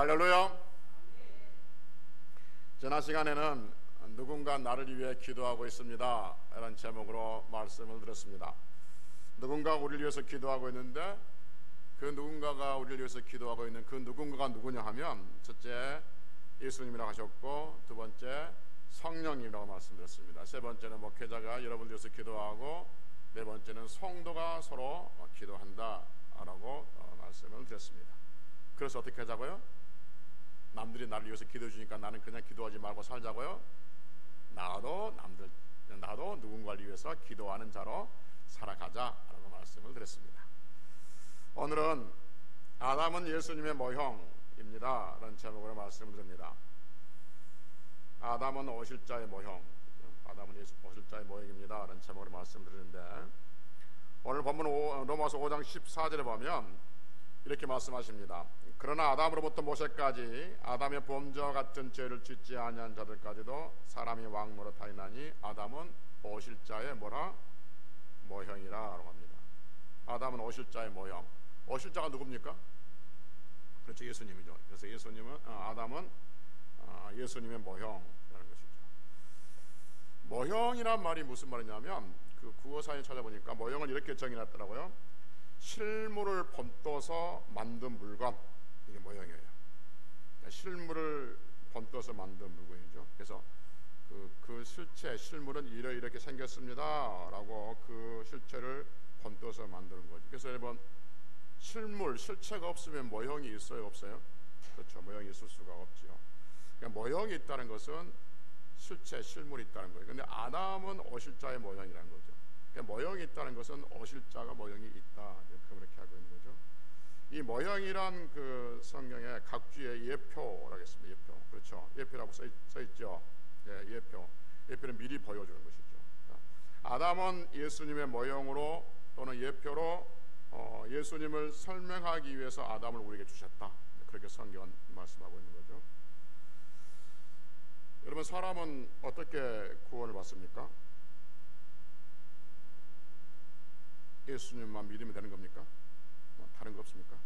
할렐루야. 지난 시간에는 누군가 나를 위해 기도하고 있습니다 이런 제목으로 말씀을 드렸습니다. 누군가 우리를 위해서 기도하고 있는데 그 누군가가 우리를 위해서 기도하고 있는 그 누군가가 누구냐 하면, 첫째 예수님이라고 하셨고, 두 번째 성령님이라고 말씀드렸습니다. 세 번째는 목회자가 여러분을 위해서 기도하고, 네 번째는 성도가 서로 기도한다라고 말씀을 드렸습니다. 그래서 어떻게 하자고요? 남들이 나를 위해서 기도해 주니까 나는 그냥 기도하지 말고 살자고요? 나도 누군가를 위해서 기도하는 자로 살아가자라고 말씀을 드렸습니다. 오늘은 아담은 예수님의 모형입니다 라는 제목으로 말씀을 드립니다. 아담은 오실 자의 모형, 아담은 오실 자의 모형입니다 라는 제목으로 말씀을 드리는데, 오늘 본문 로마서 5장 14절에 보면 이렇게 말씀하십니다. 그러나 아담으로부터 모세까지 아담의 범죄와 같은 죄를 짓지 아니한 자들까지도 사람이 왕 노릇하리나니 아담은 오실 자의 모형이라 라고 합니다. 아담은 오실 자의 모형. 오실 자가 누굽니까? 그렇죠, 예수님이죠. 그래서 아담은 예수님의 모형이라는 것이죠. 모형이란 말이 무슨 말이냐면, 그 국어사전에 찾아보니까 모형을 이렇게 정의했더라고요. 실물을 본떠서 만든 물건, 이게 모형이에요. 그러니까 실물을 본떠서 만든 물건이죠. 그래서 그 실물은 이렇게 생겼습니다 라고 그 실체를 본떠서 만드는 거죠. 그래서 여러분, 실체가 없으면 모형이 있어요, 없어요? 그렇죠, 모형이 있을 수가 없죠. 그러니까 모형이 있다는 것은 실물이 있다는 거예요. 근데 아담은 오실 자의 모형이라는 거죠. 그러니까 모형이 있다는 것은 오실 자가 모형이 있다, 그렇게 하고 있는 거죠. 이 모형이란 그 성경에 각주의 예표라고 했습니다. 예표, 그렇죠. 예표라고 써 있죠. 예, 예표는 미리 보여주는 것이죠. 아담은 예수님의 모형으로 또는 예표로 예수님을 설명하기 위해서 아담을 우리에게 주셨다, 그렇게 성경은 말씀하고 있는 거죠. 여러분, 사람은 어떻게 구원을 받습니까? 예수님만 믿으면 되는 겁니까? 다른 거 없습니까?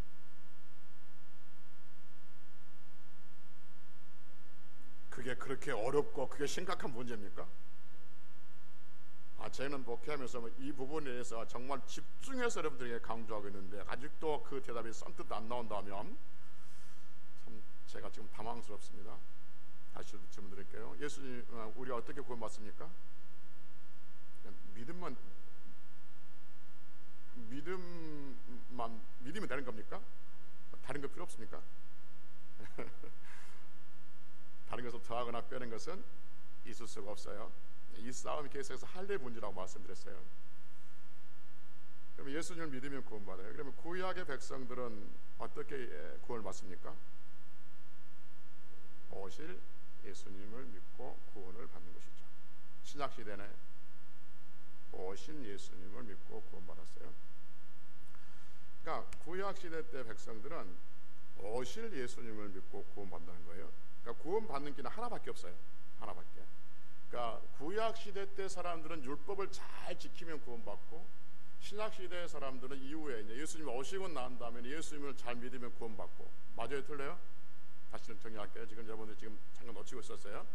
그게 그렇게 어렵고 그게 심각한 문제입니까? 저는 목회하면서 이 부분에 대해서 정말 집중해서 여러분들에게 강조하고 있는데, 아직도 그 대답이 선뜻 안 나온다면 참 제가 지금 당황스럽습니다. 다시 질문 드릴게요. 예수님, 우리가 어떻게 구원받습니까? 믿으면 되는 겁니까? 다른 거 필요 없습니까? 다른 것을 더하거나 빼는 것은 있을 수가 없어요. 이 싸움이 계속해서 할례 문제라고 말씀드렸어요. 그러면 예수님을 믿으면 구원받아요. 그러면 구약의 백성들은 어떻게 구원을 받습니까? 오실 예수님을 믿고 구원을 받는 것이죠. 신약 시대는 오신 예수님을 믿고 구원받았어요. 그러니까 구약 시대 때 백성들은 오실 예수님을 믿고 구원받는다는 거예요. 그러니까 구원받는 길은 하나밖에 없어요. 하나밖에. 그러니까 구약 시대 때 사람들은 율법을 잘 지키면 구원받고, 신약 시대의 사람들은 이후에 이제 예수님이 오시고 난 다음에 예수님을 잘 믿으면 구원받고. 맞아요, 틀려요? 다시 좀 정리할게요. 지금 여러분들 지금 잠깐 놓치고 있었어요.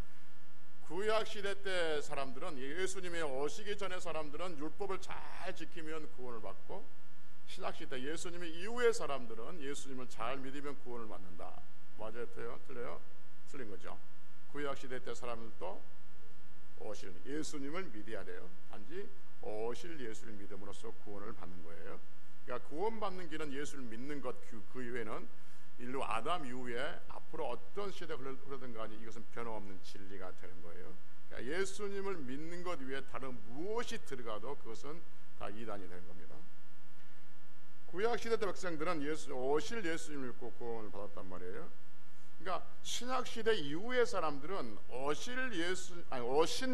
구약 시대 때 사람들은, 예수님이 오시기 전에 사람들은 율법을 잘 지키면 구원을 받고, 신약 시대 예수님이 이후의 사람들은 예수님을 잘 믿으면 구원을 받는다. 맞아요, 틀려요? 틀린 거죠. 구약 시대 때 사람들도 오실 예수님을 믿어야 돼요. 단지 오실 예수를 믿음으로써 구원을 받는 거예요. 그러니까 구원받는 길은 예수를 믿는 것, 그 이외에는 인류 아담 이후에 앞으로 어떤 시대가 흐르든 간에 이것은 변함없는 진리가 되는 거예요. 그러니까 예수님을 믿는 것 외에 다른 무엇이 들어가도 그것은 다 이단이 되는 겁니다. 구약 시대 때 백성들은 오실 예수님을 믿고 구원을 받았단 말이에요. 그러니까 신약 시대 이후의 사람들은 오신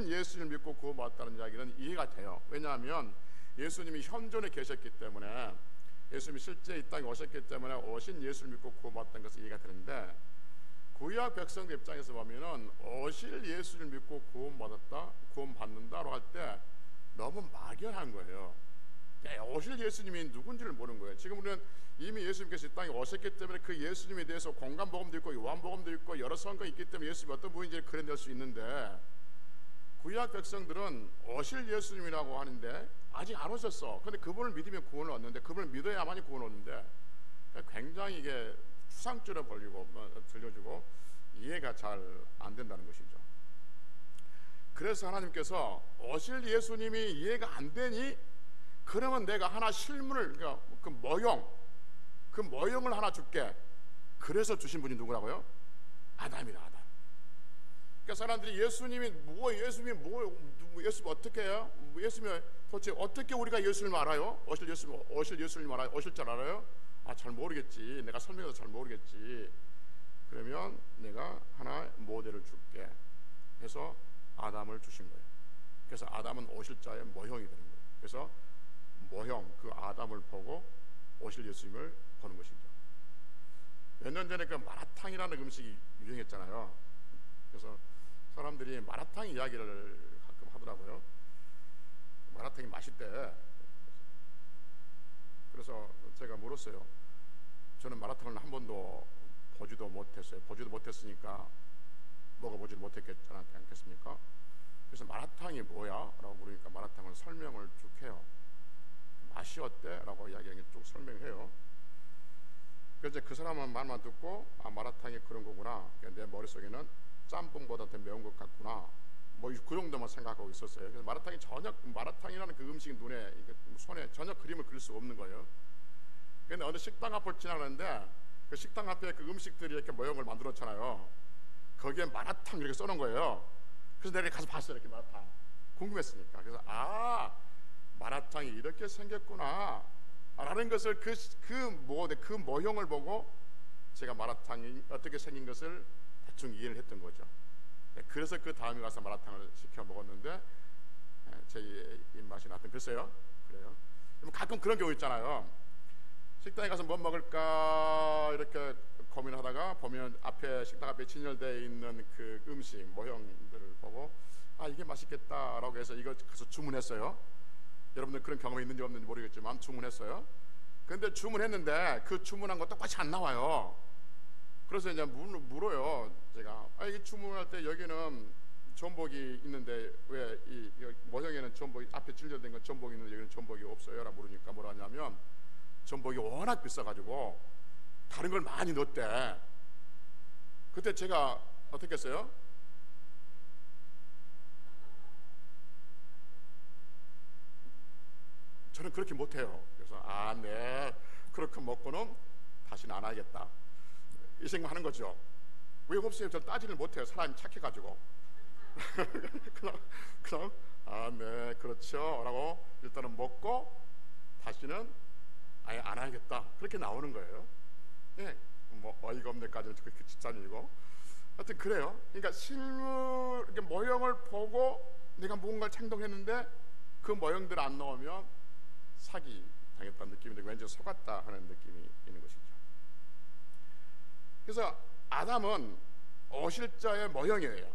예수님을 믿고 구원받았다는 이야기는 이해가 돼요. 왜냐하면 예수님이 현존에 계셨기 때문에, 예수님이 실제 이 땅에 오셨기 때문에 오신 예수를 믿고 구원받았다는 것은 이해가 되는데, 구약 백성들 입장에서 보면은 오실 예수를 믿고 구원받는다고 할 때 너무 막연한 거예요. 오실 예수님이 누군지를 모르는 거예요. 지금 우리는 이미 예수님께서 이 땅에 오셨기 때문에 그 예수님에 대해서 공간복음도 있고 요한복음도 있고 여러 성경이 있기 때문에 예수님이 어떤 분인지를 그려낼 수 있는데, 구약 백성들은 오실 예수님이라고 하는데 아직 안 오셨어. 근데 그분을 믿으면 구원을 얻는데, 그분을 믿어야만이 구원을 얻는데, 굉장히 이게 추상적으로 들려주고 이해가 잘 안 된다는 것이죠. 그래서 하나님께서 오실 예수님이 이해가 안 되니, 그러면 내가 하나 실물을, 그러니까 그 모형을 하나 줄게. 그래서 주신 분이 누구라고요? 아담이다, 아담. 그러니까 사람들이 예수님이 어떻게 해요? 예수님이 도대체 어떻게 우리가 예수님을 알아요? 오실 예수님 알아요? 오실 줄 알아요? 잘 모르겠지. 내가 설명해서 잘 모르겠지. 그러면 내가 하나 모델을 줄게 해서 아담을 주신 거예요. 그래서 아담은 오실 자의 모형이 되는 거예요. 그래서 모형, 그 아담을 보고 오실 예수님을 보는 것이죠. 몇 년 전에 그 마라탕이라는 음식이 유행했잖아요. 그래서 사람들이 마라탕 이야기를 가끔 하더라고요. 마라탕이 맛있대. 그래서 제가 물었어요. 저는 마라탕을 한 번도 보지도 못했어요. 보지도 못했으니까 먹어보지도 못했지 않겠습니까? 그래서 마라탕이 뭐야? 라고 물으니까 마라탕은 설명을 쭉 해요. 맛이 어때? 라고 이야기하는 게 쭉 설명해요. 그래서 그 사람은 말만 듣고 마라탕이 그런 거구나. 내 머릿속에는 짬뽕보다 더 매운 것 같구나. 뭐 그 정도만 생각하고 있었어요. 그래서 마라탕이라는 그 음식이 손에 전혀 그림을 그릴 수가 없는 거예요. 근데 어느 식당 앞을 지나가는데 그 식당 앞에 그 음식들이 이렇게 모형을 만들었잖아요. 거기에 마라탕 이렇게 써놓은 거예요. 그래서 내가 가서 봤어요. 이렇게 마라탕 궁금했으니까. 그래서 마라탕이 이렇게 생겼구나 라는 것을 그 모형을 보고 제가 마라탕이 어떻게 생긴 것을 대충 이해를 했던 거죠. 그래서 그 다음에 가서 마라탕을 시켜 먹었는데 제 입맛이 났던, 글쎄요. 그래요. 가끔 그런 경우 있잖아요. 식당에 가서 뭐 먹을까 이렇게 고민하다가 보면 식당 앞에 진열되어 있는 그 음식 모형들을 보고 이게 맛있겠다라고 해서 이거 가서 주문했어요. 여러분들 그런 경험이 있는지 없는지 모르겠지만 주문했어요. 근데 주문했는데 그 주문한 거 똑같이 안 나와요. 그래서 이제 물어요. 제가 이게 주문할 때 여기는 전복이 있는데 왜 이 모형에는 전복이 앞에 진열된 건 전복이 있는데 여기는 전복이 없어요? 라고 물으니까 뭐라 하냐면 전복이 워낙 비싸가지고 다른 걸 많이 넣었대. 그때 제가 어떻게 했어요? 저는 그렇게 못해요. 그래서 네, 그렇게 먹고는 다시는 안 하겠다 이 생각하는 거죠. 왜 없어요? 저는 따지를 못해요. 사람이 착해가지고. 그럼 네, 그렇죠 라고 일단은 먹고 다시는 아예 안 하겠다 그렇게 나오는 거예요. 네, 뭐 어이가 없네까지는 그렇게 집단이고 하여튼 그래요. 그러니까 실물 이렇게 모형을 보고 내가 뭔가를 행동했는데 그 모형들 안 나오면 사기 당했다는 느낌이 들고 왠지 속았다 하는 느낌이 있는 것이죠. 그래서 아담은 오실 자의 모형이에요.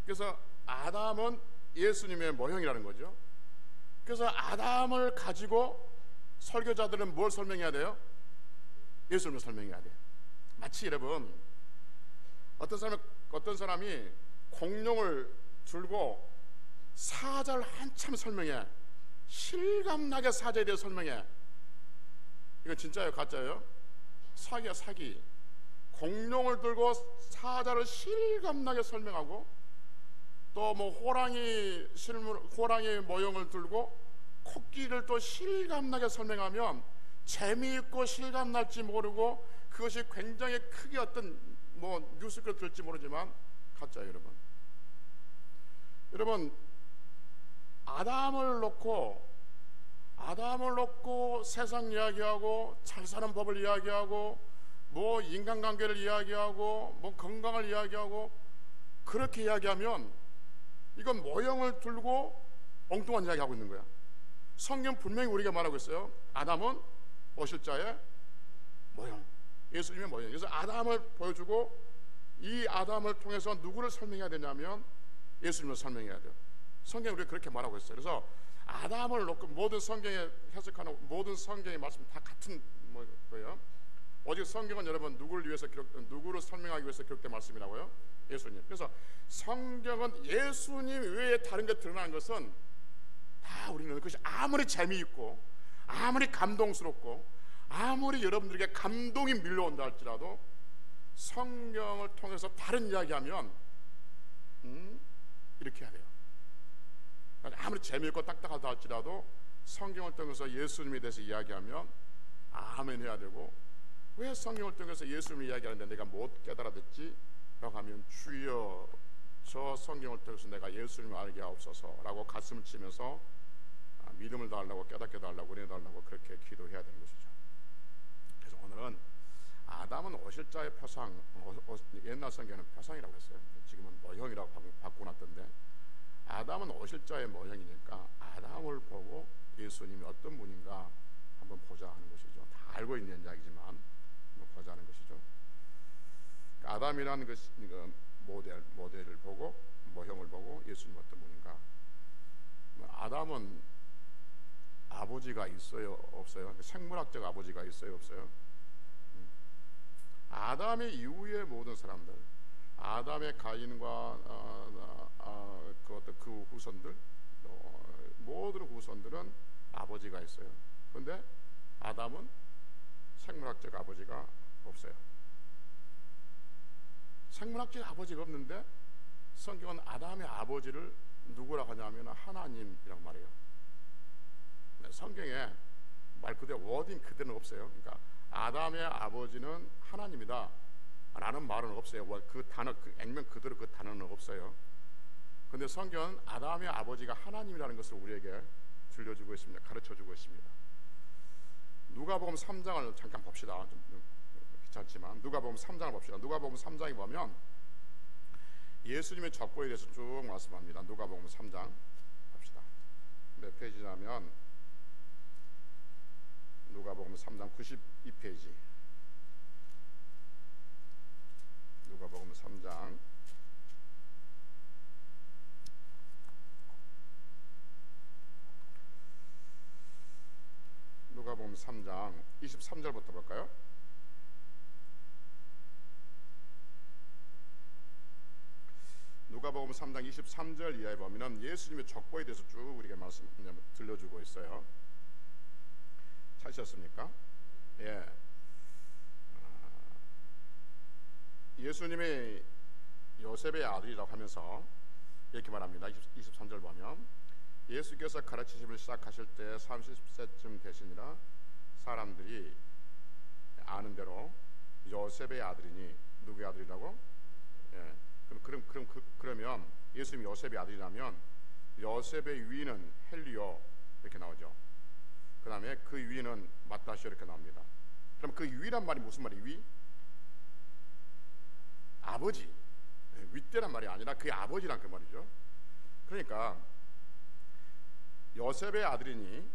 그래서 아담은 예수님의 모형이라는 거죠. 그래서 아담을 가지고 설교자들은 뭘 설명해야 돼요? 예수님을 설명해야 돼요. 마치 여러분 어떤 사람이 공룡을 들고 사자를 한참 설명해. 실감나게 사자에 대해 설명해. 이건 진짜예요? 가짜예요? 사기야, 사기. 공룡을 들고 사자를 실감나게 설명하고 또 뭐 호랑이 모형을 들고 코끼리를 또 실감나게 설명하면 재미있고 실감날지 모르고 그것이 굉장히 크게 어떤 뭐 뉴스가 될지 모르지만 가짜예요. 여러분 아담을 놓고 세상 이야기하고 잘 사는 법을 이야기하고 뭐 인간관계를 이야기하고 뭐 건강을 이야기하고 그렇게 이야기하면 이건 모형을 들고 엉뚱한 이야기하고 있는 거야. 성경 분명히 우리가 말하고 있어요. 아담은 오실 자의 모형, 예수님의 모형. 그래서 아담을 보여주고 이 아담을 통해서 누구를 설명해야 되냐면 예수님을 설명해야 돼요. 성경이 우리가 그렇게 말하고 있어요. 그래서 아담을 놓고 모든 성경에 해석하는 모든 성경의 말씀 다 같은 거예요. 오직 성경은 여러분 누구를 설명하기 위해서 기록된 말씀이라고요? 예수님. 그래서 성경은 예수님 외에 다른 게 드러나는 것은 다 우리는 그것이 아무리 재미있고 아무리 감동스럽고 아무리 여러분들에게 감동이 밀려온다 할지라도 성경을 통해서 다른 이야기하면 이렇게 해야 돼요. 아무리 재미있고 딱딱하다 할지라도 성경을 통해서 예수님에 대해서 이야기하면 아멘 해야 되고, 왜 성경을 통해서 예수님을 이야기하는데 내가 못 깨달아듣지? 라고 하면 주여 저 성경을 통해서 내가 예수님을 알게 하옵소서 라고 가슴을 치면서 믿음을 달라고 깨닫게 달라고 은혜 달라고 그렇게 기도해야 되는 것이죠. 그래서 오늘은 아담은 오실자의 표상, 옛날 성경은 표상이라고 했어요. 지금은 모형이라고 바꿔놨던데, 아담은 오실자의 모형이니까 아담을 보고 예수님이 어떤 분인가 한번 보자 하는 것이죠. 다 알고 있는 이야기지만 한번 보자 하는 것이죠. 아담이라는 것이 모델을 보고 모형을 보고 예수님 어떤 분인가. 아담은 아버지가 있어요 없어요? 생물학적 아버지가 있어요 없어요? 아담의 이후의 모든 사람들, 아담의 가인과 그 후손들, 모든 후손들은 아버지가 있어요. 그런데 아담은 생물학적 아버지가 없어요. 생물학적 아버지가 없는데 성경은 아담의 아버지를 누구라고 하냐면 하나님이라고 말해요. 성경에 말 그대로 워딩 그대로는 없어요. 그러니까 아담의 아버지는 하나님이다 라는 말은 없어요. 그 단어, 그 액면 그대로 그 단어는 없어요. 그런데 성경은 아담의 아버지가 하나님이라는 것을 우리에게 들려주고 있습니다. 가르쳐주고 있습니다. 누가복음 3장을 잠깐 봅시다. 좀 귀찮지만 누가복음 3장을 봅시다. 누가복음 3장에 보면 예수님의 족보에 대해서 쭉 말씀합니다. 누가복음 3장 봅시다. 몇 페이지냐면 누가복음 3장 92페이지. 누가복음 3장 누가복음 3장 23절부터 볼까요? 누가복음 3장 23절 이하에 보면 예수님의 족보에 대해서 쭉 우리에게 말씀 들려주고 있어요. 찾으셨습니까? 예. 예수님이 요셉의 아들이라고 하면서 이렇게 말합니다. 23절 보면 예수께서 가르치심을 시작하실 때 30세쯤 되시니라 사람들이 아는 대로 요셉의 아들이니, 누구의 아들이라고? 예. 그러면 예수님이 요셉의 아들이라면 요셉의 위는 헬리오 이렇게 나오죠. 그 다음에 그 위는 마따시오 이렇게 나옵니다. 그럼 그 위란 말이 무슨 말이? 위? 아버지. 윗대란 말이 아니라 그의 아버지란 그 말이죠. 그러니까 요셉의 아들이니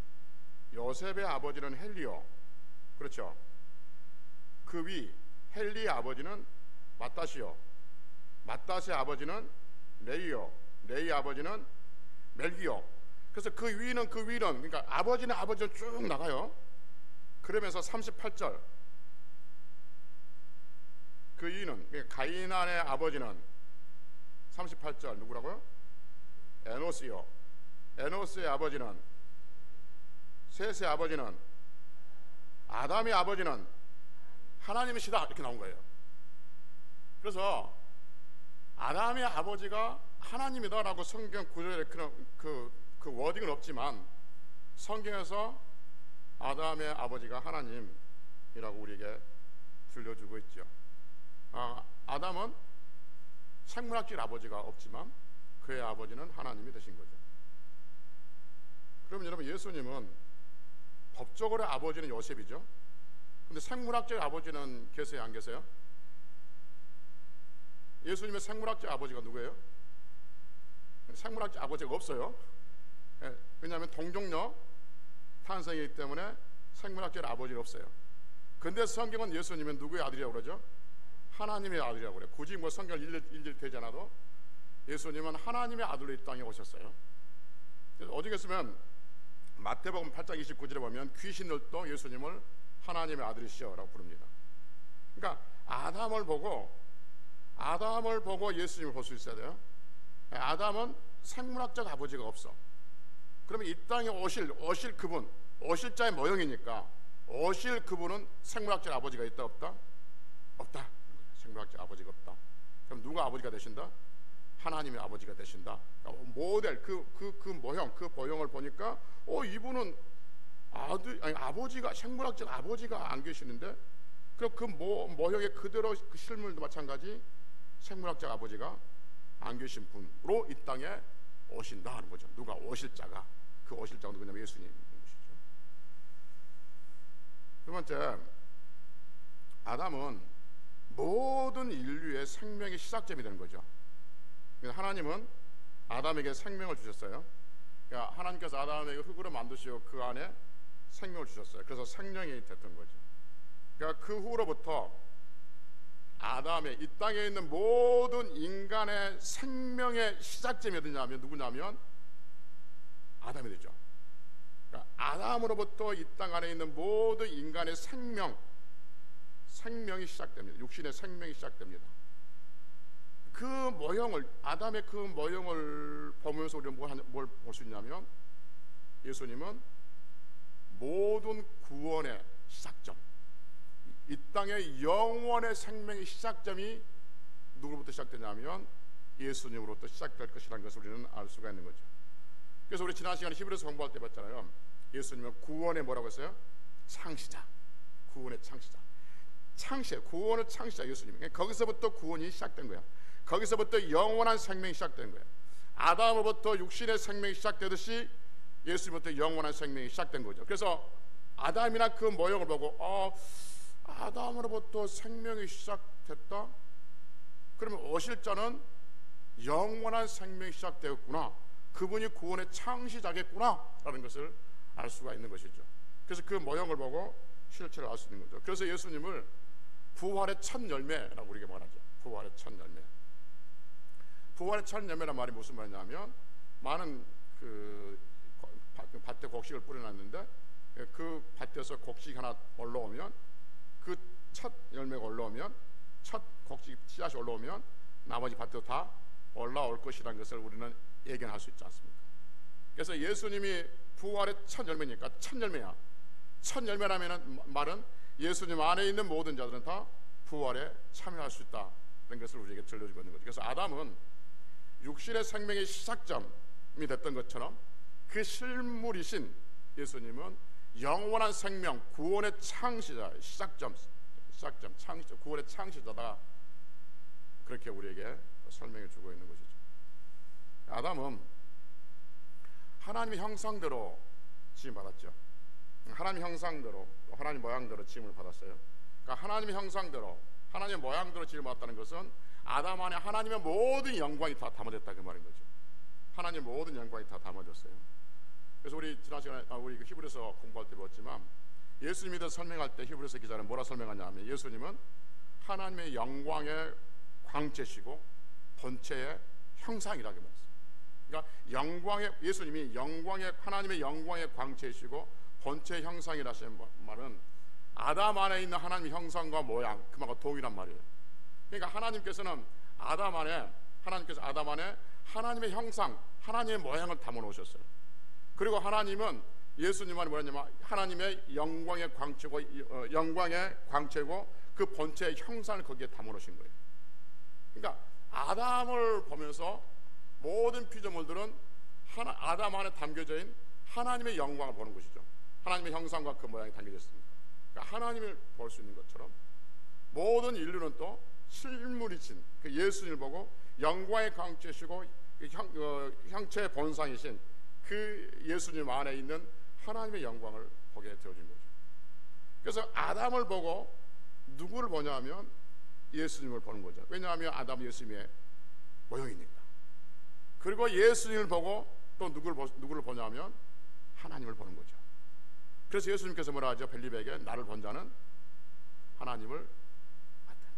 요셉의 아버지는 헬리오, 그렇죠. 그 위 헬리의 아버지는 마따시오, 마따시의 아버지는 레이오, 레이의 아버지는 멜기오. 그래서 그 위는 그러니까 아버지는 쭉 나가요. 그러면서 38절 그 위는 그러니까 가이난의 아버지는 38절 누구라고요? 에노스요. 에노스의 아버지는, 셋의 아버지는, 아담의 아버지는 하나님이시다 이렇게 나온 거예요. 그래서 아담의 아버지가 하나님이다라고 성경 구절에 그 워딩은 없지만 성경에서 아담의 아버지가 하나님이라고 우리에게 들려주고 있죠. 아담은 생물학적 아버지가 없지만 그의 아버지는 하나님이 되신 거죠. 그럼 여러분 예수님은 법적으로 아버지는 요셉이죠. 근데 생물학적 아버지는 계세요 안 계세요? 예수님의 생물학적 아버지가 누구예요? 생물학적 아버지가 없어요. 왜냐하면 동정녀 탄생이기 때문에 생물학적 아버지가 없어요. 근데 성경은 예수님은 누구의 아들이라고 그러죠? 하나님의 아들이라고 그래요. 굳이 성경을 일일이 되지 않아도 예수님은 하나님의 아들로 이 땅에 오셨어요. 그래서 오죽했으면 마태복음 8장 29절에 보면 귀신들도 예수님을 하나님의 아들이시여라고 부릅니다. 그러니까 아담을 보고 예수님을 볼 수 있어야 돼요. 아담은 생물학적 아버지가 없어. 그러면 이 땅에 오실 그분, 오실 자의 모형이니까 오실 그분은 생물학적 아버지가 있다 없다? 없다. 생물학적 아버지가 없다. 그럼 누가 아버지가 되신다? 하나님의 아버지가 되신다. 그러니까 모델 그 모형, 그 모형을 보니까 이분은 아버지가 생물학적 아버지가 안 계시는데, 그럼 그 모형에 그대로 그 실물도 마찬가지 생물학적 아버지가 안 계신 분으로 이 땅에 오신다 하는 거죠. 누가 오실 자가, 그 오실 자가 누구냐면 예수님인 것이죠. 두 번째, 아담은 모든 인류의 생명의 시작점이 되는 거죠. 하나님은 아담에게 생명을 주셨어요. 그러니까 하나님께서 아담에게 흙으로 만드시고 그 안에 생명을 주셨어요. 그래서 생명이 됐던 거죠. 그러니까 그 후로부터 아담의 이 땅에 있는 모든 인간의 생명의 시작점이 어디냐면 누구냐면 아담이 되죠. 그러니까 아담으로부터 이 땅 안에 있는 모든 인간의 생명이 시작됩니다. 육신의 생명이 시작됩니다. 그 모형을, 아담의 그 모형을 보면서 우리는 뭘 볼 수 있냐면 예수님은 모든 구원의 시작점, 이 땅의 영원의 생명의 시작점이 누구로부터 시작되냐면 예수님으로부터 시작될 것이라는 것을 우리는 알 수가 있는 거죠. 그래서 우리 지난 시간에 히브리서 공부할 때 봤잖아요. 예수님은 구원의 뭐라고 했어요? 창시자. 구원의 창시자. 구원의 창시자 예수님. 거기서부터 구원이 시작된 거야. 거기서부터 영원한 생명이 시작된 거야. 아담으로부터 육신의 생명이 시작되듯이 예수님부터 영원한 생명이 시작된 거죠. 그래서 아담이나 그 모형을 보고 아담으로부터 생명이 시작됐다? 그러면 오실 자는 영원한 생명이 시작되었구나, 그분이 구원의 창시자겠구나 라는 것을 알 수가 있는 것이죠. 그래서 그 모형을 보고 실체를 알 수 있는 거죠. 그래서 예수님을 부활의 첫 열매라고 우리가 말하죠. 부활의 첫 열매. 부활의 첫 열매란 말이 무슨 말이냐면, 많은 그 밭에 곡식을 뿌려놨는데 그 밭에서 곡식 하나 올라오면, 그 첫 열매가 올라오면, 첫 곡식 씨앗이 올라오면 나머지 밭도 다 올라올 것이라는 것을 우리는 예견할 수 있지 않습니까? 그래서 예수님이 부활의 첫 열매니까 첫 열매야. 첫 열매라는 말은 예수님 안에 있는 모든 자들은 다 부활에 참여할 수 있다는 것을 우리에게 들려주고 있는 거죠. 그래서 아담은 육신의 생명의 시작점이 됐던 것처럼 그 실물이신 예수님은 영원한 생명, 구원의 창시자, 시작점, 창시자, 구원의 창시자다, 그렇게 우리에게 설명해 주고 있는 것이죠. 아담은 하나님의 형상대로 지음받았죠. 하나님 형상대로, 하나님 모양대로 지음을 받았어요. 그러니까 하나님의 형상대로, 하나님의 모양대로 지음을 받았다는 것은 아담 안에 하나님의 모든 영광이 다 담아졌다, 그 말인 거죠. 하나님의 모든 영광이 다 담아졌어요. 그래서 우리 지난 시간에 우리 히브리서 공부할 때 배웠지만, 예수님에 대해서 설명할 때 히브리서 기자는 뭐라 설명하냐면, 예수님은 하나님의 영광의 광채시고 본체의 형상이라고 말했어요. 그러니까 예수님이 하나님의 영광의 광채이시고 본체의 형상이라는 말은 아담 안에 있는 하나님의 형상과 모양, 그 말과 동일한 말이에요. 그러니까 하나님께서 아담 안에 하나님의 형상, 하나님의 모양을 담아 놓으셨어요. 그리고 하나님은 예수님 안에 뭐냐면 하나님의 영광의 광채고 그 본체의 형상을 거기에 담아 놓으신 거예요. 그러니까 아담을 보면서 모든 피조물들은 아담 안에 담겨져 있는 하나님의 영광을 보는 것이죠. 하나님의 형상과 그 모양이 담겨져 있습니다. 그러니까 하나님을 볼 수 있는 것처럼 모든 인류는 또 실물이신 그 예수님을 보고 영광의 광채시고 형체의 본상이신 그 예수님 안에 있는 하나님의 영광을 보게 되어진 거죠. 그래서 아담을 보고 누구를 보냐면 예수님을 보는 거죠. 왜냐하면 아담은 예수님의 모형이니까. 그리고 예수님을 보고 또 누구를 보냐면 하나님을 보는 거죠. 그래서 예수님께서 뭐라 하죠? 벨리베에게 나를 본 자는 하나님을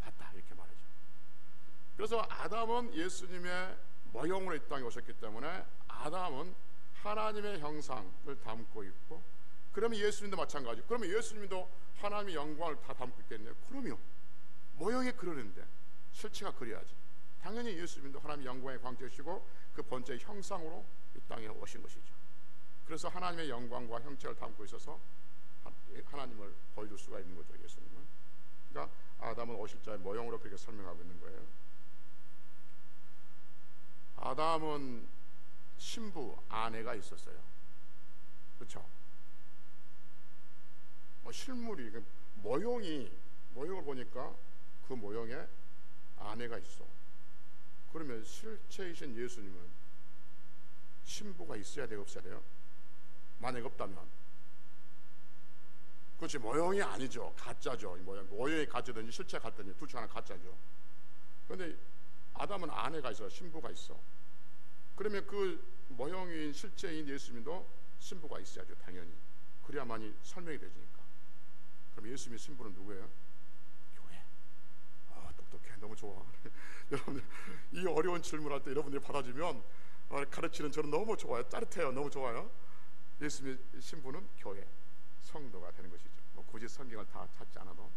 봤다 이렇게 말하죠. 그래서 아담은 예수님의 모형으로 이 땅에 오셨기 때문에 아담은 하나님의 형상을 담고 있고, 그러면 예수님도 마찬가지. 그러면 예수님도 하나님의 영광을 다 담고 있겠네요. 그럼요. 모형이 그러는데 실체가 그래야지. 당연히 예수님도 하나님의 영광의 광채시고 그 본체의 형상으로 이 땅에 오신 것이죠. 그래서 하나님의 영광과 형체를 담고 있어서 하나님을 보여줄 수가 있는 거죠, 예수님은. 그러니까 아담은 오실 자의 모형으로 그렇게 설명하고 있는 거예요. 아담은 신부, 아내가 있었어요. 그렇죠? 실물이, 모형을 보니까 그 모형에 아내가 있어. 그러면 실체이신 예수님은 신부가 있어야 돼요, 없어야 돼요? 만약 없다면, 그렇지, 모형이 아니죠, 가짜죠. 모형이 가짜든지 실체 같든지 둘 중 하나 가짜죠. 그런데 아담은 아내가 있어, 신부가 있어. 그러면 그 모형인 실체인 예수님도 신부가 있어야죠, 당연히. 그래야만이 설명이 되니까. 그럼 예수님의 신부는 누구예요? 교회. 똑똑해, 너무 좋아. 여러분들 이 어려운 질문할 때 여러분들이 받아주면 가르치는 저는 너무 좋아요. 짜릿해요. 너무 좋아요. 예수님의 신부는 교회, 성도가 되는 것이죠. 뭐 굳이 성경을 다 찾지 않아도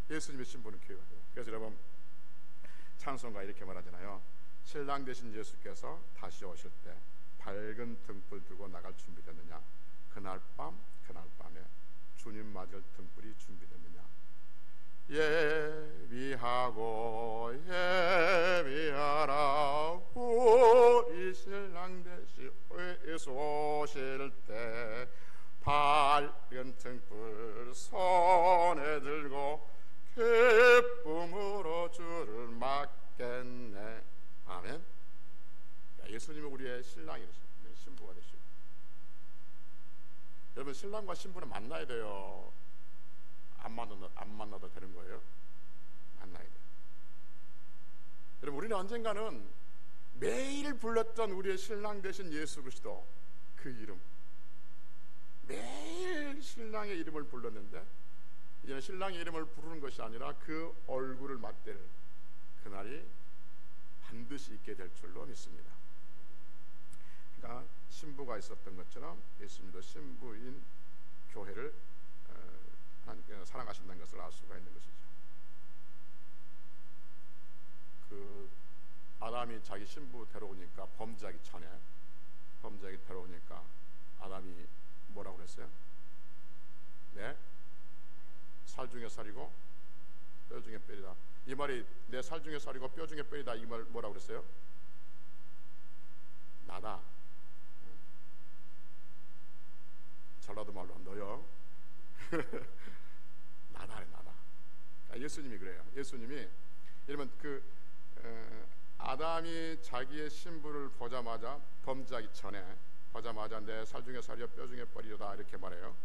예수님의 신부는 교회가 돼요. 그래서 여러분 찬송가 이렇게 말하잖아요. 신랑 되신 예수께서 다시 오실 때 밝은 등불 들고 나갈 준비됐느냐? 그날 밤에 주님 맞을 등불이 준비됐느냐? 예비하고 예비하라, 우리 신랑 되시 예수 오실 때 밝은 등불 손에 들고 기쁨으로 주를 맞겠네. 아멘. 예수님은 우리의 신랑이 되시고 신부가 되시고, 여러분 신랑과 신부는 만나야 돼요. 안 만나도 되는 거예요? 만나야 돼요. 여러분 우리는 언젠가는 매일 불렀던 우리의 신랑 되신 예수 그리스도, 그 이름, 매일 신랑의 이름을 불렀는데 이제는 신랑의 이름을 부르는 것이 아니라 그 얼굴을 맞댈 그날이 반드시 있게 될 줄로 믿습니다. 그러니까 신부가 있었던 것처럼 예수님도 신부인 교회를 하나님께서 사랑하신다는 것을 알 수가 있는 것이죠. 그 아담이 자기 신부 데려오니까, 범죄하기 데려오니까 아담이 뭐라고 그랬어요? 네? 살 중에 살이고 뼈 중에 뼈이다. 이 말이 내 살 중에 살이고 뼈 중에 뼈이다, 이 말 뭐라고 그랬어요? 나다. 전라도 말로 너요. 나다. 예수님이 그래요. 예수님이 이러면 아담이 자기의 신부를 보자마자, 범죄하기 전에 보자마자 내 살 중에 살이요 뼈 중에 뼈이다 이렇게 말해요.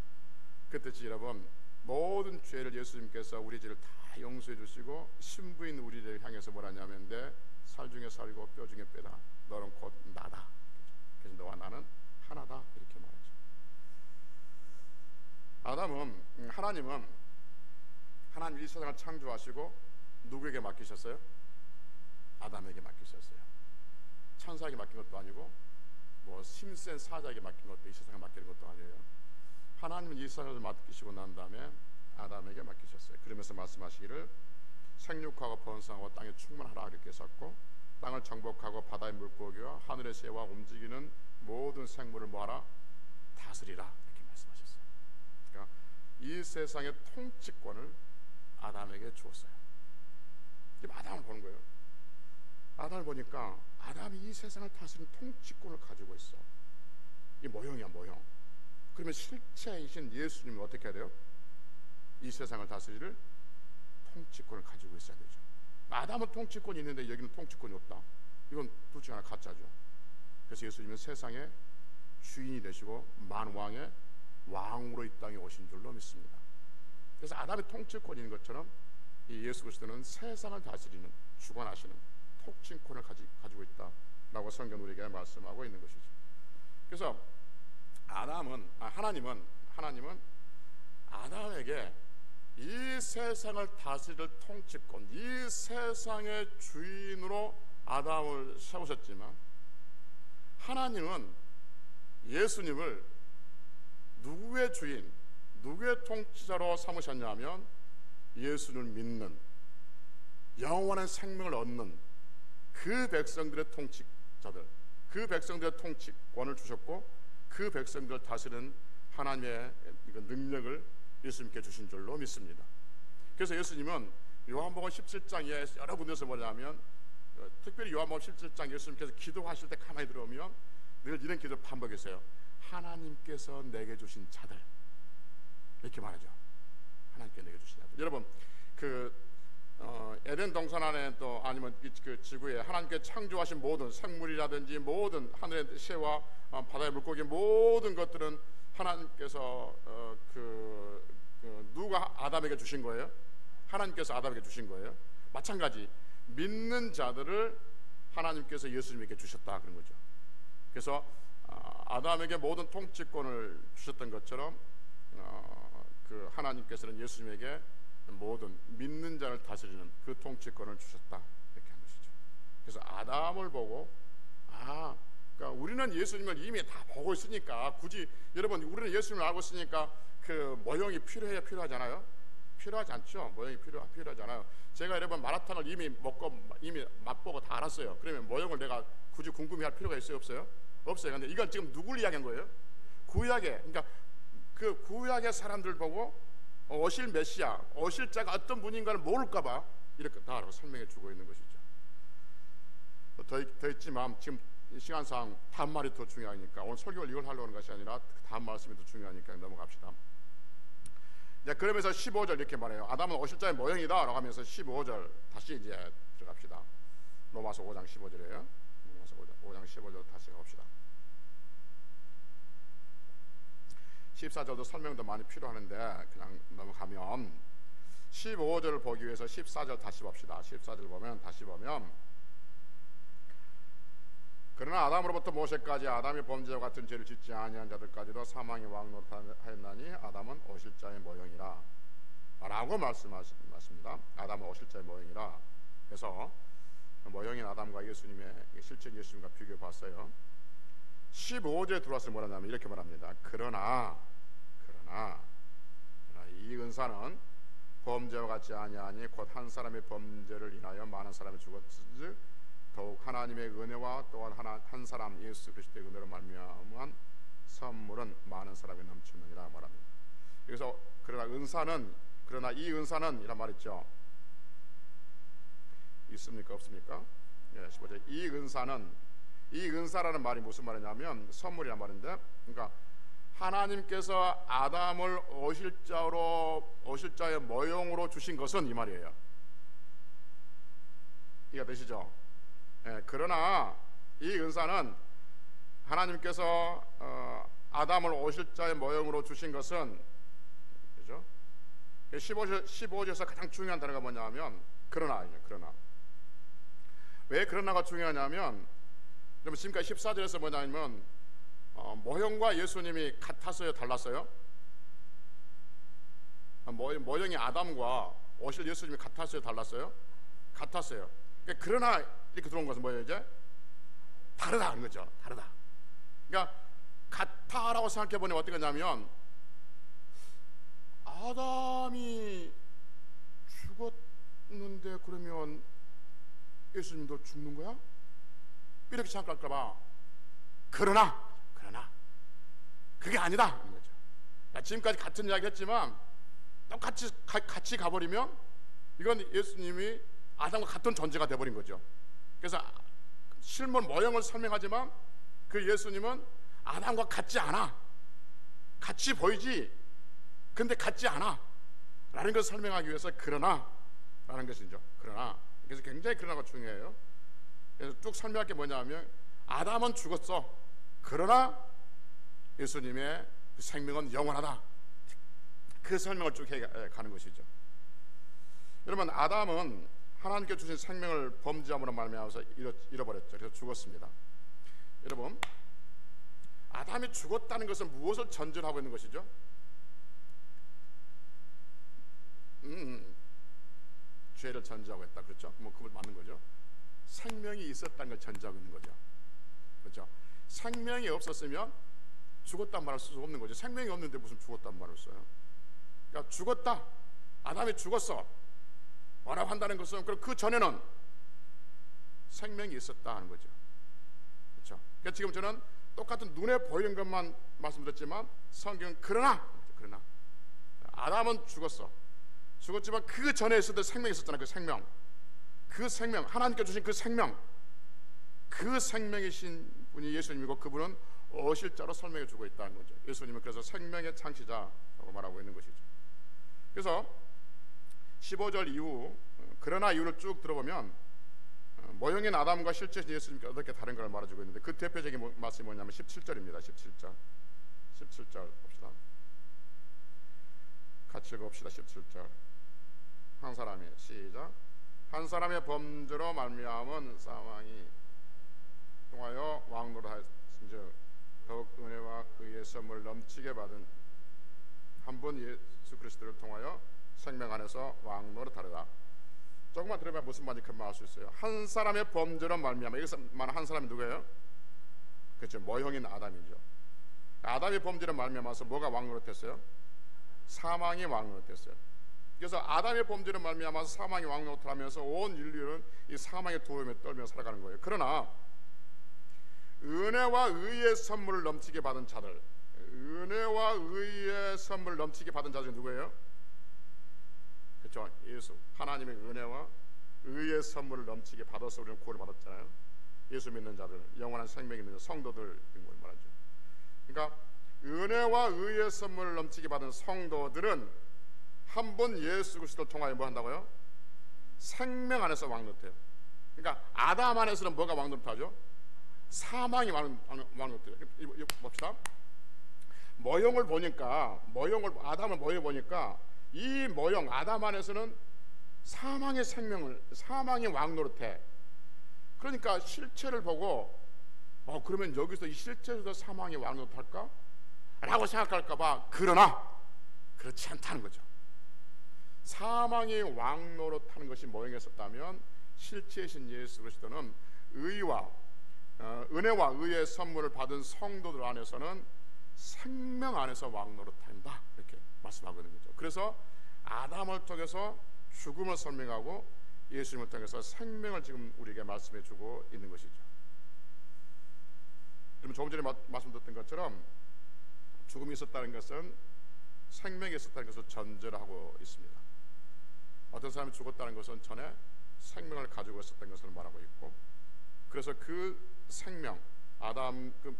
그 뜻이 여러분, 모든 죄를 예수님께서 우리 죄를 다 용서해 주시고 신부인 우리를 향해서 뭐라냐면 내 살 중에 살이고 뼈 중에 뼈다, 너는 곧 나다. 그래서 너와 나는 하나다 이렇게 말하죠. 하나님은 이 세상을 창조하시고 누구에게 맡기셨어요? 아담에게 맡기셨어요. 천사에게 맡긴 것도 아니고 뭐 힘센 사자에게 맡긴 것도, 이 세상에 맡기는 것도 아니에요. 하나님은 이 세상을 맡기시고 난 다음에 아담에게 맡기셨어요. 그러면서 말씀하시기를 생육하고 번성하고 땅에 충만하라 이렇게 하셨고, 땅을 정복하고 바다의 물고기와 하늘의 새와 움직이는 모든 생물을 뭐하라? 다스리라 이렇게 말씀하셨어요. 그러니까 이 세상의 통치권을 아담에게 주었어요. 지금 아담을 보는 거예요. 아담을 보니까 아담이 이 세상을 다스리는 통치권을 가지고 있어. 이게 모형이야, 모형. 그러면 실체이신 예수님은 어떻게 해야 돼요? 이 세상을 다스릴 통치권을 가지고 있어야 되죠. 아담은 통치권이 있는데 여기는 통치권이 없다. 이건 둘 중 하나 가짜죠. 그래서 예수님은 세상의 주인이 되시고 만왕의 왕으로 이 땅에 오신 줄로 믿습니다. 그래서 아담의 통치권이 있는 것처럼 이 예수 그리스도는 세상을 다스리는, 주관하시는 통치권을 가지고 있다라고 성경 우리에게 말씀하고 있는 것이죠. 그래서 하나님은 아담에게 이 세상을 다스릴 통치권, 이 세상의 주인으로 아담을 세우셨지만, 하나님은 예수님을 누구의 주인, 누구의 통치자로 삼으셨냐면 예수를 믿는, 영원한 생명을 얻는 그 백성들의 통치자들, 그 백성들의 통치권을 주셨고 그 백성들을 다스리는 하나님의 능력을 예수님께 주신 줄로 믿습니다. 그래서 예수님은 요한복음 17장에 여러 군데서 뭐냐면, 특별히 요한복음 17장 예수님께서 기도하실 때 가만히 들어오면 늘 이런 기도를 반복했어요. 하나님께서 내게 주신 자들, 이렇게 말하죠. 하나님께 내게 주신 자들. 여러분, 에덴 동산 안에 또 아니면 그 지구에 하나님께 창조하신 모든 생물이라든지 모든 하늘의 새와 바다의 물고기 모든 것들은 하나님께서 누가 아담에게 주신 거예요? 하나님께서 아담에게 주신 거예요. 마찬가지 믿는 자들을 하나님께서 예수님에게 주셨다 그런 거죠. 그래서 아담에게 모든 통치권을 주셨던 것처럼 그 하나님께서는 예수님에게 모든 믿는 자를 다스리는 그 통치권을 주셨다 이렇게 한 것이죠. 그래서 아담을 보고 그러니까 우리는 예수님을 이미 다 보고 있으니까 굳이 여러분 우리는 예수님을 알고 있으니까 그 모형이 필요하잖아요. 필요하지 않죠. 모형이 필요하잖아요. 제가 여러분 마라탕을 이미 먹고 이미 맛보고 다 알았어요. 그러면 모형을 내가 굳이 궁금해할 필요가 있어요, 없어요? 없어요. 근데 이건 지금 누굴 이야기한 거예요? 구약에, 그러니까 그 구약의 사람들 보고 오실 메시아, 오실 자가 어떤 분인가를 모를까봐 이렇게 다 알고 설명해 주고 있는 것이죠. 더 있지만 지금 시간상 다음 말이 더 중요하니까 오늘 설교를 이걸 하려고 하는 것이 아니라 다음 말씀이 더 중요하니까 넘어갑시다. 그러면서 15절 이렇게 말해요. 아담은 오실 자의 모형이다 라고 하면서 15절 다시 이제 들어갑시다. 로마서 5장 15절이에요. 로마서 5장 15절 다시 가봅시다. 14절도 설명도 많이 필요하는데 그냥 넘어가면 15절을 보기 위해서 14절 다시 봅시다. 14절 보면 다시 보면 그러나 아담으로부터 모세까지 아담의 범죄와 같은 죄를 짓지 아니한 자들까지도 사망의 왕노릇하였나니 아담은 오실 자의 모형이라 라고 말씀하십니다. 아담은 오실 자의 모형이라. 그래서 모형인 아담과 예수님의 실제 예수님과 비교해 봤어요. 15절에 들어와서 뭐라냐면 이렇게 말합니다. 그러나 이 은사는 범죄와 같지 아니하니 곧 한 사람의 범죄를 인하여 많은 사람이 죽었으니 더욱 하나님의 은혜와 또한 한 사람 예수 그리스도의 은혜로 말미암은 선물은 많은 사람이 넘치느니라 말합니다. 그래서 그러나 이 은사는 이란 말이죠. 있습니까 없습니까? 예, 15절 이 은사라는 말이 무슨 말이냐면 선물이란 말인데, 그러니까 하나님께서 아담을 오실 자의 모형으로 주신 것은 이 말이에요. 이해가 되시죠? 예, 그러나 이 은사는 하나님께서 아담을 오실 자의 모형으로 주신 것은, 그죠? 15절에서 가장 중요한 단어가 뭐냐면 그러나. 왜 그러나가 중요하냐면, 그럼 지금까지 14절에서 뭐냐면 모형과 예수님이 같았어요, 달랐어요? 모형이 아담과 오실 예수님이 같았어요, 달랐어요? 같았어요. 그러나 이렇게 들어온 것은 뭐예요? 이제 다르다는 거죠. 다르다. 그러니까 같다라고 생각해 보니 어떻게 하냐면 아담이 죽었는데 그러면 예수님도 죽는 거야? 이렇게 생각할까 봐. 그러나 그게 아니다 하는 거죠. 지금까지 같은 이야기 했지만 똑같이 같이 가버리면 이건 예수님이 아담과 같은 존재가 돼버린 거죠. 그래서 실물 모형을 설명하지만 그 예수님은 아담과 같지 않아. 같이 보이지 근데 같지 않아 라는 것을 설명하기 위해서 그러나 라는 것이죠. 그러나. 그래서 굉장히 그러나가 중요해요. 그래서 쭉 설명할 게 뭐냐면 아담은 죽었어. 그러나 예수님의 그 생명은 영원하다. 그 설명을 쭉 가는 것이죠. 여러분, 아담은 하나님께 주신 생명을 범죄함으로 말미암아서 잃어버렸죠. 그래서 죽었습니다. 여러분, 아담이 죽었다는 것은 무엇을 전제하고 있는 것이죠? 죄를 전제하고 있다. 그렇죠? 뭐 그걸 맞는 거죠. 생명이 있었다는 걸 전제하고 있는 거죠. 그렇죠? 생명이 없었으면 죽었단 말을 쓸 수 없는 거죠. 생명이 없는데 무슨 죽었단 말을 써요? 그러니까 죽었다, 아담이 죽었어 뭐라고 한다는 것은 그 전에는 생명이 있었다 하는 거죠. 그렇죠? 그러니까 지금 저는 똑같은 눈에 보이는 것만 말씀드렸지만 성경은 그러나 아담은 죽었지만 그 전에 있었던 생명이 있었잖아요. 그 생명 하나님께 주신 그 생명이신 분이 예수님이고, 그분은 어실자로 설명해 주고 있다는 거죠. 예수님은 그래서 생명의 창시자라고 말하고 있는 것이죠. 그래서 15절 이후 그러나 이유를 쭉 들어보면 모형인 아담과 실제신 예수님께 어떻게 다른 걸 말해주고 있는데, 그 대표적인 말씀이 뭐냐면 17절입니다. 17절 봅시다. 같이 읽어봅시다. 17절 한 사람이 시작. 한 사람의 범죄로 말미암은 사망이 통하여 왕노릇 하였은즉 더욱 은혜와 의의 선물 넘치게 받은 한 분 예수 그리스도를 통하여 생명 안에서 왕노릇하리라. 조금만 들어보면 무슨 말인지 금방 알 수 있어요. 한 사람의 범죄로 말미암아, 여기서 말하는 한 사람이 누구예요? 그렇죠, 모형인 아담이죠. 아담의 범죄로 말미암아서 뭐가 왕노릇했어요? 사망이 왕노릇했어요. 그래서 아담의 범죄로 말미암아서 사망이 왕노릇하면서 온 인류는 이 사망의 두려움에 떨며 살아가는 거예요. 그러나 은혜와 의의 선물을 넘치게 받은 자들, 은혜와 의의 선물을 넘치게 받은 자들이 누구예요? 그렇죠, 예수. 하나님의 은혜와 의의 선물을 넘치게 받아서 우리는 구원을 받았잖아요. 예수 믿는 자들, 영원한 생명이 있는 성도들 등을 말하죠. 그러니까 은혜와 의의 선물을 넘치게 받은 성도들은 한 번 예수 그리스도를 통하여 뭐 한다고요? 생명 안에서 왕노릇해요. 그러니까 아담 안에서는 뭐가 왕노릇하죠? 사망이 왕노릇해요. 이거 봅시다. 모형을 보니까, 아담을 모여 보니까 이 모형 아담 안에서는 사망이 왕노릇해. 그러니까 실체를 보고 그러면 여기서 이 실체에서 사망이 왕노릇할까? 라고 생각할까봐. 그러나 그렇지 않다는 거죠. 사망이 왕노릇하는 것이 모형이었다면 실체이신 예수 그리스도는 은혜와 의의 선물을 받은 성도들 안에서는 생명 안에서 왕노릇한다, 이렇게 말씀하고 있는 거죠. 그래서 아담을 통해서 죽음을 설명하고 예수님을 통해서 생명을 지금 우리에게 말씀해 주고 있는 것이죠. 여러분, 조금 전에 말씀드렸던 것처럼 죽음이 있었다는 것은 생명이 있었다는 것을 전제를 하고 있습니다. 어떤 사람이 죽었다는 것은 전에 생명을 가지고 있었던 것을 말하고 있고, 그래서 그 생명, 아담 그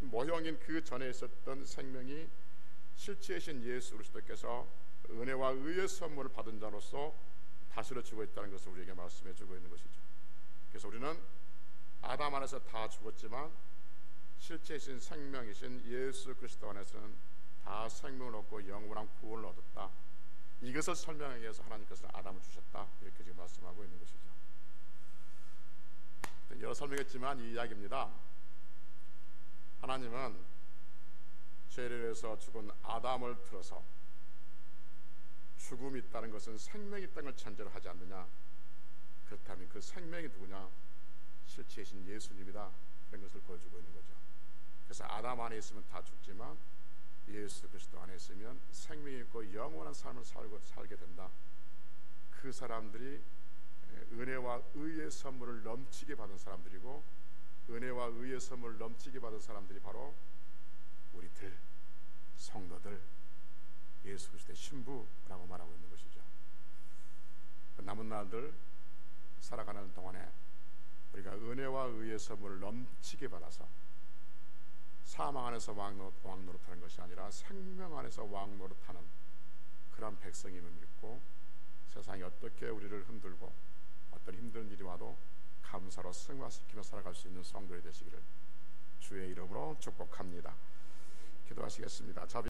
모형인 그 전에 있었던 생명이 실체이신 예수 그리스도께서 은혜와 의의 선물을 받은 자로서 다스려지고 있다는 것을 우리에게 말씀해 주고 있는 것이죠. 그래서 우리는 아담 안에서 다 죽었지만 실체이신 생명이신 예수 그리스도 안에서는 다 생명을 얻고 영원한 구원을 얻었다. 이것을 설명하기 위해서 하나님께서 아담을 주셨다, 이렇게 지금 말씀하고 있는 것이죠. 여러 설명했지만 이 이야기입니다. 하나님은 죄를 해서 죽은 아담을 들어서 죽음이 있다는 것은 생명이 있다는 걸 전제로 하지 않느냐? 그렇다면 그 생명이 누구냐? 실체이신 예수님이다, 그런 것을 보여주고 있는 거죠. 그래서 아담 안에 있으면 다 죽지만 예수 그리스도 안에 있으면 생명이 있고 영원한 삶을 살게 된다. 그 사람들이 은혜와 의의 선물을 넘치게 받은 사람들이고, 은혜와 의의 선물을 넘치게 받은 사람들이 바로 우리들 성도들, 예수 그리스도의 신부라고 말하고 있는 것이죠. 남은 날들 살아가는 동안에 우리가 은혜와 의의 선물을 넘치게 받아서 사망 안에서 왕노릇하는 것이 아니라 생명 안에서 왕노릇하는 그런 백성임을 믿고, 세상이 어떻게 우리를 흔들고 어떤 힘든 일이 와도 감사로 승화시키며 살아갈 수 있는 성도이 되시기를 주의 이름으로 축복합니다. 기도하시겠습니다.